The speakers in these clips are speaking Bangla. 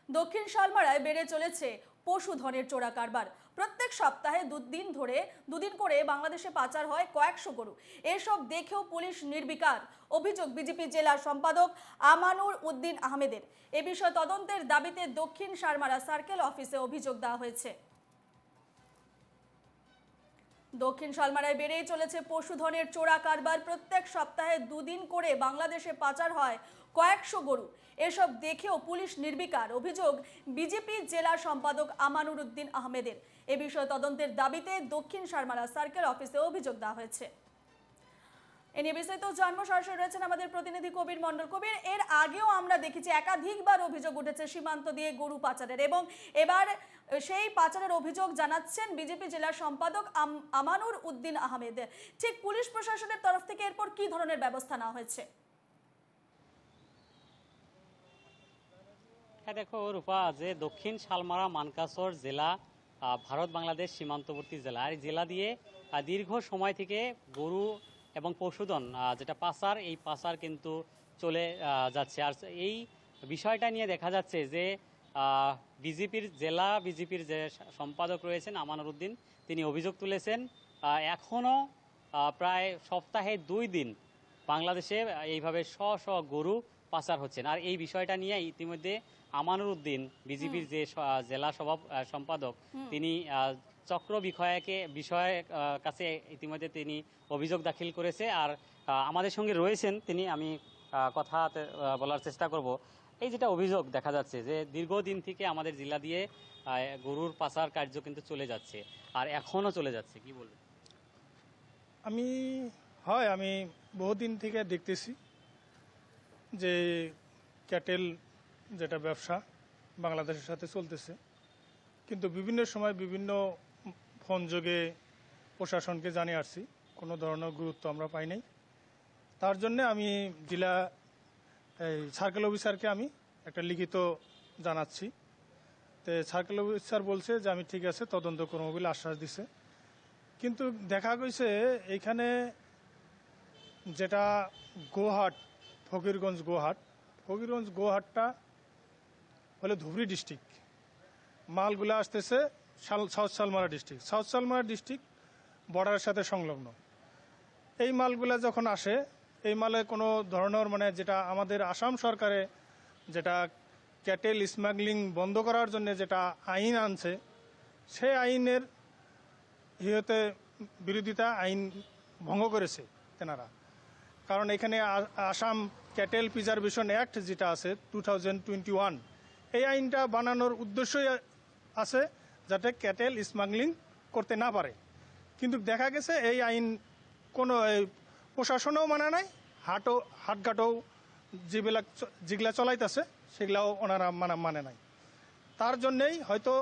দক্ষিণ শালমারায় বেড়ে চলেছে পশুধনের চোরা কারবার। প্রত্যেক সপ্তাহে দুদিন করে বাংলাদেশে পাচার হয় কয়েকশো গরু। এসব দেখেও পুলিশ নির্বিকার। অভিযোগ বিজেপি জেলা সম্পাদক আমানুর উদ্দিন আহমেদের। এ বিষয়ে তদন্তের দাবিতে দক্ষিণ শালমারা সার্কেল অফিসে অভিযোগ দেওয়া হয়েছে। দক্ষিণ শালমারায় বেড়েই চলেছে পশুধনের চোরা কারবার। প্রত্যেক সপ্তাহে দুদিন করে বাংলাদেশে পাচার হয় কয়েকশো গরু। এসব দেখেও পুলিশ নির্বিকার। অভিযোগ বিজেপি জেলা সম্পাদক আমানুর উদ্দিন আহমেদের। এ বিষয়ে তদন্তের দাবিতে দক্ষিণ শালমারা সার্কেল অফিসে অভিযোগ দেওয়া হয়েছে। এ নিয়ে বিস্তারিত জানবো, সরাসরি রয়েছেন আমাদের প্রতিনিধি কবির মণ্ডল। কবির, এর আগেও আমরা দেখেছি একাধিকবার অভিযোগ উঠেছে সীমান্ত দিয়ে গরু পাচারের, এবং এবার সেই পাচারের অভিযোগ জানাচ্ছেন বিজেপি জেলা সম্পাদক আমানুর উদ্দিন আহমেদ। ঠিক পুলিশ প্রশাসনের তরফ থেকে এরপর কি ধরনের ব্যবস্থা নেওয়া হয়েছে? হ্যাঁ দেখো রূপা, যে দক্ষিণ শালমারা মানকাসর জেলা ভারত বাংলাদেশ সীমান্তবর্তী জেলা, এই জেলা দিয়ে দীর্ঘ সময় থেকে গরু এবং পশুধন যেটা পাচার, এই পাচার কিন্তু চলে যাচ্ছে। আর এই বিষয়টা নিয়ে দেখা যাচ্ছে যে বিজেপির যে সম্পাদক রয়েছেন আমানুর উদ্দিন, তিনি অভিযোগ তুলেছেন এখনও প্রায় সপ্তাহে 2 দিন বাংলাদেশে এইভাবে শ গরু পাচার হচ্ছেন। আর এই বিষয়টা নিয়ে ইতিমধ্যে আমানুর উদ্দিন, বিজেপির যে জেলা সম্পাদক, তিনি চক্র বিষয়ের কাছে ইতিমধ্যে তিনি অভিযোগ দাখিল করেছে। আর আমাদের সঙ্গে রয়েছেন তিনি, আমি কথা বলার চেষ্টা করব। এই যেটা অভিযোগ দেখা যাচ্ছে যে দীর্ঘদিন থেকে আমাদের জেলা দিয়ে গরুর পাচার কার্য কিন্তু চলে যাচ্ছে, আর এখনও চলে যাচ্ছে, কি বলবেন? আমি বহুদিন থেকে দেখতেছি যে ক্যাটেল যেটা ব্যবসা বাংলাদেশের সাথে চলতেছে, কিন্তু বিভিন্ন সময় বিভিন্ন ফোন যোগে প্রশাসনকে জানিয়ে আসছি, কোনো ধরনের গুরুত্ব আমরা পাই নাই। তার জন্য আমি জেলা সার্কেল অফিসারকে আমি একটা লিখিত জানাচ্ছি। তো সার্কেল অফিসার বলছে যে আমি ঠিক আছে তদন্ত করবো বলে আশ্বাস দিছে। কিন্তু দেখা গেছে এইখানে যেটা গোহাট, ফকিরগঞ্জ গোহাটটা হলে ধুবড়ী ডিস্ট্রিক্ট, মালগুলো আসতেছে সাউথ শালমারা ডিস্ট্রিক্ট বর্ডারের সাথে সংলগ্ন। এই মালগুলা যখন আসে, এই মালে কোনো ধরনের যেটা আমাদের আসাম সরকারে যেটা ক্যাটেল স্মাগলিং বন্ধ করার জন্য যেটা আইন আনছে, সেই আইনের বিরোধিতা, আইন ভঙ্গ করেছে তেনারা। কারণ এখানে আসাম ক্যাটেল প্রিজার্ভেশন অ্যাক্ট যেটা আছে 2021, এই আইনটা বানানোর উদ্দেশ্যই আছে যাতে ক্যাটেল স্মাগলিং করতে না পারে। কিন্তু দেখা গেছে এই আইন কোনো প্রশাসনেও মানে নাই, হাটঘাটও যেগুলা চলাইতেছে সেগুলাও ওনারা মানে নাই। তার জন্যেই হয়তো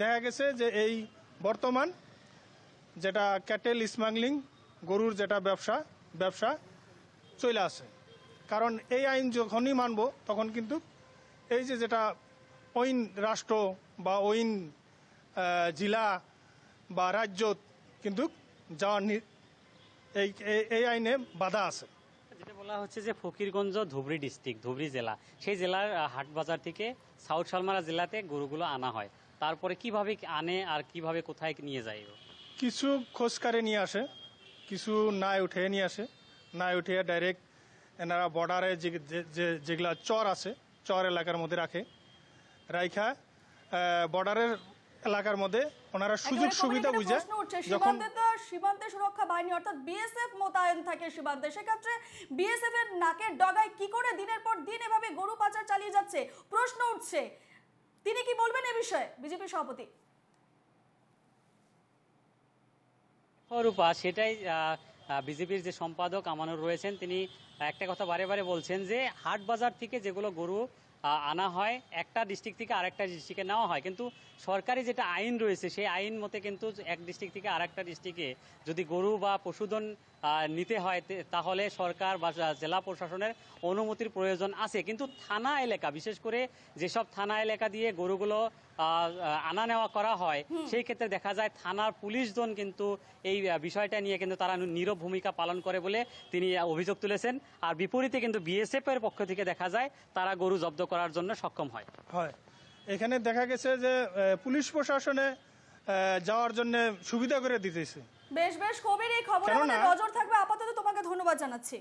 দেখা গেছে যে এই বর্তমান যেটা ক্যাটেল স্মাগলিং, গরুর যেটা ব্যবসা চলে আসে। কারণ এই আইন যখনই মানব তখন কিন্তু এই যেটা ওইন রাষ্ট্র বা ওইন জেলা বা রাজ্য কিন্তু যাওয়ার এই আইনে বাধা আছে। যেটা বলা হচ্ছে যে ফকিরগঞ্জ ধুবড়ী জেলা, সেই জেলার হাট বাজার থেকে সাউথ শালমারা জেলাতে গরুগুলো আনা হয়। তারপরে কিভাবে আনে আর কিভাবে কোথায় নিয়ে যায়? কিছু খোঁজকারে নিয়ে আসে, কিছু নাই উঠে নিয়ে আসে, নাই উঠে ডাইরেক্ট এনারা বর্ডারে যেগুলা চর আছে, চর এলাকার মধ্যে রাইখা বর্ডারের এলাকার মধ্যে ওনারা সুযোগ সুবিধা বুঝে যখন সীমান্তে সুরক্ষা বাহিনী অর্থাৎ বিএসএফ মোতায়েন থাকে সীমান্তে, সেক্ষেত্রে বিএসএফ এর নাকের ডগায় কি করে দিনের পর দিন এভাবে গরু পাচার চালিয়ে যাচ্ছে প্রশ্ন উঠছে। তিনি কি বলবেন এ বিষয়ে, বিজেপি সভাপতি? রূপা, সেটাই বিজেপির যে সম্পাদক আমানুর রয়েছেন, তিনি একটা কথা বারে বারে বলছেন যে হাট বাজার থেকে যেগুলো গরু আনা হয় একটা ডিস্ট্রিক্ট থেকে আরেকটা ডিস্ট্রিক্টে নেওয়া হয়, কিন্তু সরকারি যেটা আইন রয়েছে সেই আইন মতে কিন্তু এক ডিস্ট্রিক্ট থেকে আরেকটা ডিস্ট্রিক্টে যদি গরু বা পশুধন নিতে হয় তাহলে সরকার বা জেলা প্রশাসনের অনুমতির প্রয়োজন আছে। কিন্তু থানা এলাকা, বিশেষ করে যেসব থানা এলাকা দিয়ে গরুগুলো আনা নেওয়া করা হয়, সেই ক্ষেত্রে দেখা যায় থানার পুলিশজন কিন্তু এই বিষয়টা নিয়ে কিন্তু তারা নীরব ভূমিকা পালন করে বলে তিনি অভিযোগ তুলেছেন। আর বিপরীতে কিন্তু বিএসএফ এর পক্ষ থেকে দেখা যায় তারা গরু জব্দ করার জন্য সক্ষম হয়। এখানে দেখা গেছে যে পুলিশ প্রশাসনে যাওয়ার জন্য সুবিধা করে দিতেছে। বেশ বেশ, কবির এই খবরে কেননা- আমাদের নজর থাকবে। আপাতত তোমাকে ধন্যবাদ জানাচ্ছি।